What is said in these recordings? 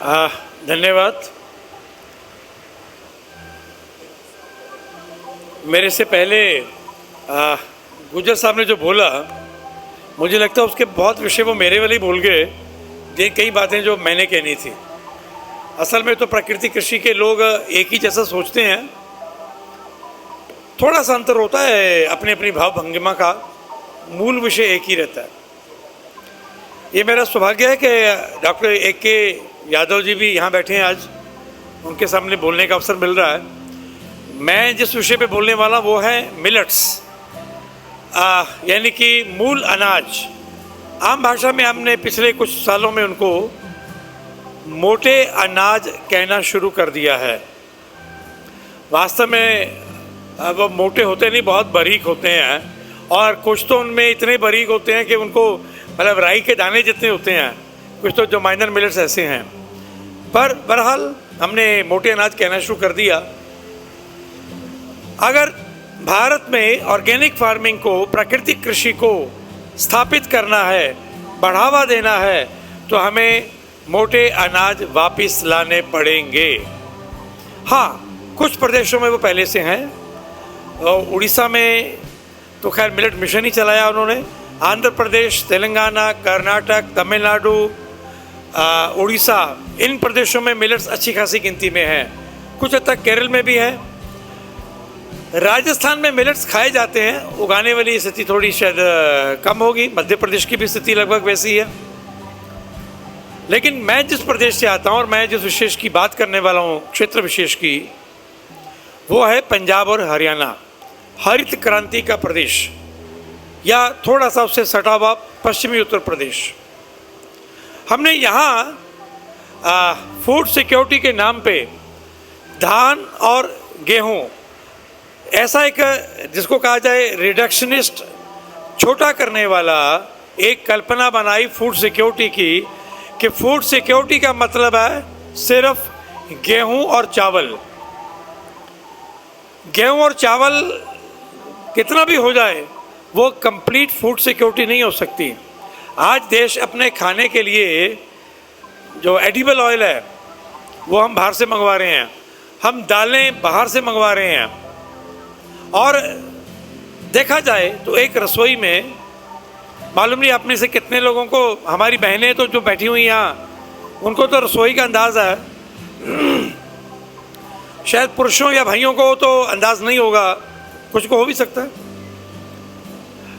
धन्यवाद। मेरे से पहले गुजर साहब ने जो बोला, मुझे लगता है उसके बहुत विषय वो मेरे वाले ही बोल गए, ये कई बातें जो मैंने कहनी थी। असल में तो प्राकृतिक कृषि के लोग एक ही जैसा सोचते हैं, थोड़ा सा अंतर होता है, अपनी अपनी भाव भंगिमा का मूल विषय एक ही रहता है। ये मेरा सौभाग्य है कि डॉक्टर A.K. यादव जी भी यहाँ बैठे हैं, आज उनके सामने बोलने का अवसर मिल रहा है। मैं जिस विषय पे बोलने वाला वो है मिलेट्स, यानी कि मूल अनाज। आम भाषा में हमने पिछले कुछ सालों में उनको मोटे अनाज कहना शुरू कर दिया है। वास्तव में वो मोटे होते नहीं, बहुत बारीक होते हैं, और कुछ तो उनमें इतने बारीक होते हैं कि उनको मतलब राई के दाने जितने होते हैं, कुछ तो जो माइनर मिलेट्स ऐसे हैं। पर बहरहाल हमने मोटे अनाज कहना शुरू कर दिया। अगर भारत में ऑर्गेनिक फार्मिंग को, प्राकृतिक कृषि को स्थापित करना है, बढ़ावा देना है, तो हमें मोटे अनाज वापस लाने पड़ेंगे। हाँ, कुछ प्रदेशों में वो पहले से हैं। उड़ीसा में तो खैर मिलेट मिशन ही चलाया उन्होंने। आंध्र प्रदेश, तेलंगाना, कर्नाटक, तमिलनाडु, उड़ीसा, इन प्रदेशों में मिलेट्स अच्छी खासी गिनती में है। कुछ हद तक केरल में भी है। राजस्थान में मिलेट्स खाए जाते हैं, उगाने वाली स्थिति थोड़ी शायद कम होगी। मध्य प्रदेश की भी स्थिति लगभग वैसी है। लेकिन मैं जिस प्रदेश से आता हूँ और मैं जिस विशेष की बात करने वाला हूँ, क्षेत्र विशेष की, वो है पंजाब और हरियाणा, हरित क्रांति का प्रदेश, या थोड़ा सा उससे सटा हुआ पश्चिमी उत्तर प्रदेश। हमने यहाँ फूड सिक्योरिटी के नाम पे धान और गेहूँ, ऐसा एक जिसको कहा जाए रिडक्शनिस्ट, छोटा करने वाला एक कल्पना बनाई फूड सिक्योरिटी की, कि फूड सिक्योरिटी का मतलब है सिर्फ गेहूं और चावल। गेहूं और चावल कितना भी हो जाए वो कंप्लीट फूड सिक्योरिटी नहीं हो सकती। आज देश अपने खाने के लिए जो एडिबल ऑयल है वो हम बाहर से मंगवा रहे हैं, हम दालें बाहर से मंगवा रहे हैं। और देखा जाए तो एक रसोई में, मालूम नहीं आप में से कितने लोगों को, हमारी बहनें तो जो बैठी हुई यहाँ, उनको तो रसोई का अंदाज़ है, शायद पुरुषों या भाइयों को तो अंदाज़ नहीं होगा, कुछ को हो भी सकता है।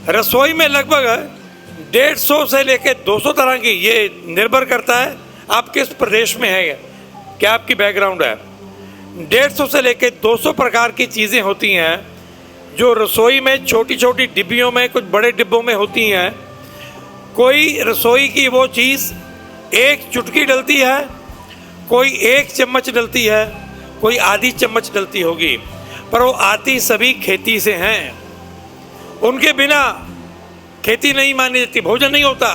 रसोई में लगभग 150 से लेकर 200 तरह की, ये निर्भर करता है आप किस प्रदेश में है, क्या आपकी बैकग्राउंड है। 150 से लेकर 200 प्रकार की चीज़ें होती हैं जो रसोई में छोटी छोटी डिब्बियों में, कुछ बड़े डिब्बों में होती हैं। कोई रसोई की वो चीज़ एक चुटकी डलती है, कोई 1 चम्मच डलती है, कोई आधी चम्मच डलती होगी, पर वो आती सभी खेती से हैं। उनके बिना खेती नहीं मानी जाती, भोजन नहीं होता।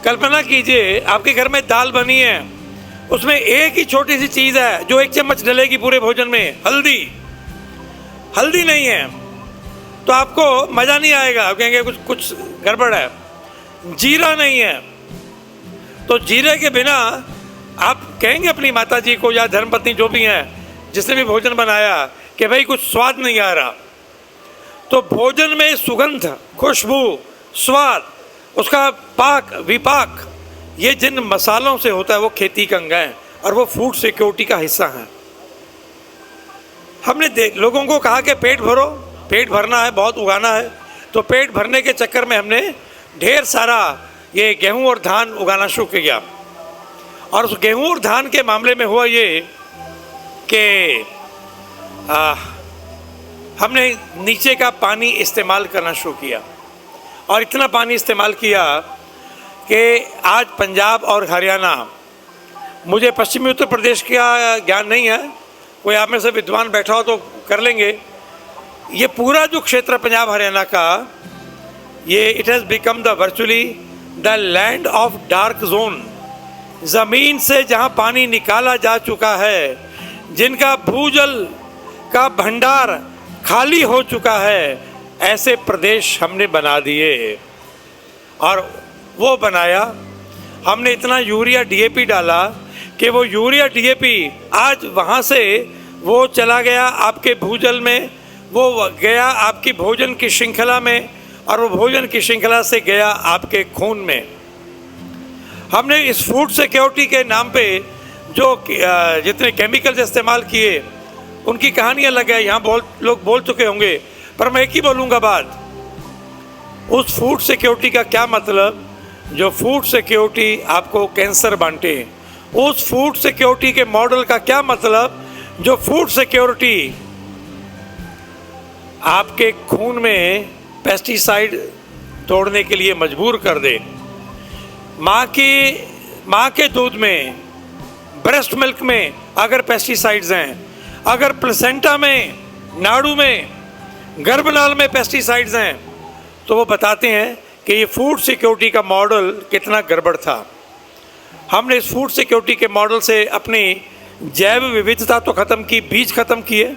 कल्पना कीजिए आपके घर में दाल बनी है, उसमें एक ही छोटी सी चीज़ है जो 1 चम्मच डलेगी पूरे भोजन में, हल्दी। हल्दी नहीं है तो आपको मज़ा नहीं आएगा, आप कहेंगे कुछ गड़बड़ है। जीरा नहीं है तो जीरे के बिना आप कहेंगे अपनी माता जी को या धर्मपत्नी जो भी हैं, जिसने भी भोजन बनाया, कि भाई कुछ स्वाद नहीं आ रहा। तो भोजन में सुगंध, खुशबू, स्वाद, उसका पाक विपाक, ये जिन मसालों से होता है वो खेती का अंग है और वो फूड सिक्योरिटी का हिस्सा है। हमने लोगों को कहा कि पेट भरो, पेट भरना है, बहुत उगाना है, तो पेट भरने के चक्कर में हमने ढेर सारा ये गेहूं और धान उगाना शुरू किया। और उस गेहूं और धान के मामले में हुआ ये कि हमने नीचे का पानी इस्तेमाल करना शुरू किया, और इतना पानी इस्तेमाल किया कि आज पंजाब और हरियाणा, मुझे पश्चिमी उत्तर प्रदेश का ज्ञान नहीं है, कोई आप में से विद्वान बैठा हो तो कर लेंगे। ये पूरा जो क्षेत्र पंजाब हरियाणा का, ये it has become the virtually the land of dark zone. ज़मीन से जहाँ पानी निकाला जा चुका है, जिनका भूजल का भंडार खाली हो चुका है, ऐसे प्रदेश हमने बना दिए। और वो बनाया, हमने इतना यूरिया DAP डाला कि वो यूरिया डीएपी आज वहाँ से वो चला गया आपके भूजल में, वो गया आपकी भोजन की श्रृंखला में, और वो भोजन की श्रृंखला से गया आपके खून में। हमने इस फूड सिक्योरिटी के नाम पे जो जितने केमिकल्स इस्तेमाल किए उनकी कहानियाँ लग गई, यहाँ बहुत लोग बोल चुके होंगे, पर मैं एक ही बोलूँगा बात। उस फूड सिक्योरिटी का क्या मतलब जो फूड सिक्योरिटी आपको कैंसर बांटे? उस फूड सिक्योरिटी के मॉडल का क्या मतलब जो फूड सिक्योरिटी आपके खून में पेस्टिसाइड तोड़ने के लिए मजबूर कर दे? माँ के दूध में, ब्रेस्ट मिल्क में अगर पेस्टिसाइड्स हैं, अगर प्लेसेंटा में, नाड़ू में, गर्भनाल में पेस्टिसाइड्स हैं, तो वो बताते हैं कि ये फूड सिक्योरिटी का मॉडल कितना गड़बड़ था। हमने इस फूड सिक्योरिटी के मॉडल से अपनी जैव विविधता तो ख़त्म की, बीज ख़त्म किए,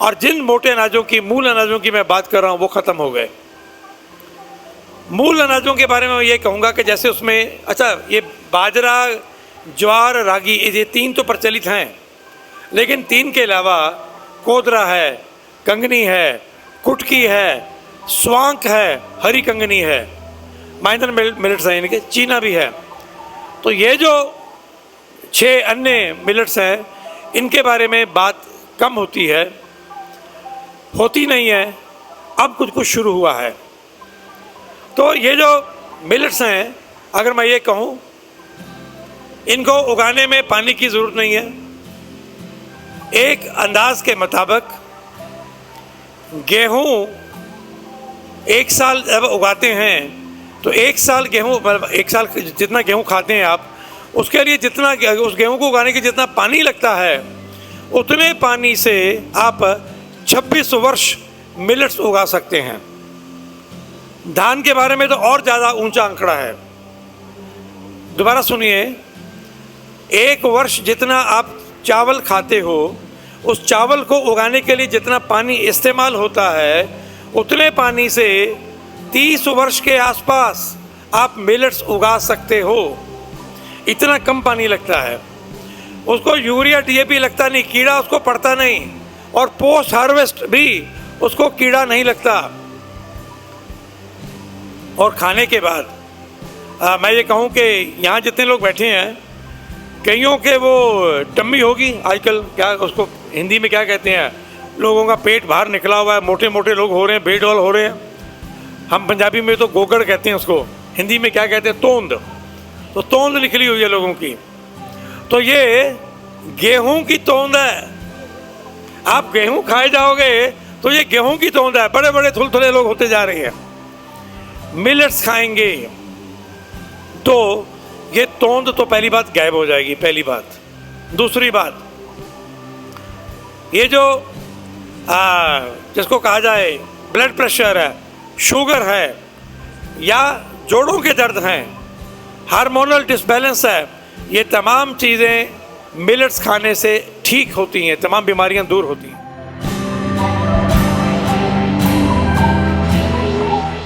और जिन मोटे अनाजों की, मूल अनाजों की मैं बात कर रहा हूँ, वो ख़त्म हो गए। मूल अनाजों के बारे में मैं ये कहूँगा कि जैसे उसमें, अच्छा, ये बाजरा, ज्वार, रागी, ये 3 तो प्रचलित हैं, लेकिन 3 के अलावा कोदरा है, कंगनी है, कुटकी है, स्वांक है, हरी कंगनी है, माइनर मिलेट्स हैं इनके, चीना भी है। तो ये जो 6 अन्य मिलेट्स हैं, इनके बारे में बात कम होती है, होती नहीं है, अब कुछ शुरू हुआ है। तो ये जो मिलेट्स हैं, अगर मैं ये कहूँ, इनको उगाने में पानी की ज़रूरत नहीं है। एक अंदाज के मुताबिक गेहूँ 1 साल जब उगाते हैं तो 1 साल गेहूँ, 1 साल जितना गेहूँ खाते हैं आप, उसके लिए जितना, उस गेहूँ को उगाने के जितना पानी लगता है, उतने पानी से आप 26 वर्ष मिलेट्स उगा सकते हैं। धान के बारे में तो और ज़्यादा ऊंचा आंकड़ा है। दोबारा सुनिए, 1 वर्ष जितना आप चावल खाते हो, उस चावल को उगाने के लिए जितना पानी इस्तेमाल होता है, उतने पानी से 30 वर्ष के आसपास आप मिलेट्स उगा सकते हो। इतना कम पानी लगता है। उसको यूरिया डीएपी लगता नहीं, कीड़ा उसको पड़ता नहीं, और पोस्ट हार्वेस्ट भी उसको कीड़ा नहीं लगता। और खाने के बाद मैं ये कहूँ कि यहाँ जितने लोग बैठे हैं, कईयों के वो टम्मी होगी आजकल, क्या उसको हिंदी में क्या कहते हैं, लोगों का पेट बाहर निकला हुआ है, मोटे मोटे लोग हो रहे हैं, बेडॉल हो रहे हैं। हम पंजाबी में तो गोगड़ कहते हैं उसको, हिंदी में क्या कहते हैं, तोंद। तो तोंद निकली हुई है लोगों की। तो ये गेहूं की तोंद है। आप गेहूं खाए जाओगे तो ये गेहूं की तोंद है। बड़े बड़े थुलथुले लोग होते जा रहे हैं। मिलेट्स खाएंगे तो ये तोंद तो पहली बात गायब हो जाएगी, पहली बात। दूसरी बात, ये जो जिसको कहा जाए ब्लड प्रेशर है, शुगर है, या जोड़ों के दर्द हैं, हार्मोनल डिसबैलेंस है, ये तमाम चीज़ें मिलेट्स खाने से ठीक होती हैं, तमाम बीमारियां दूर होती हैं।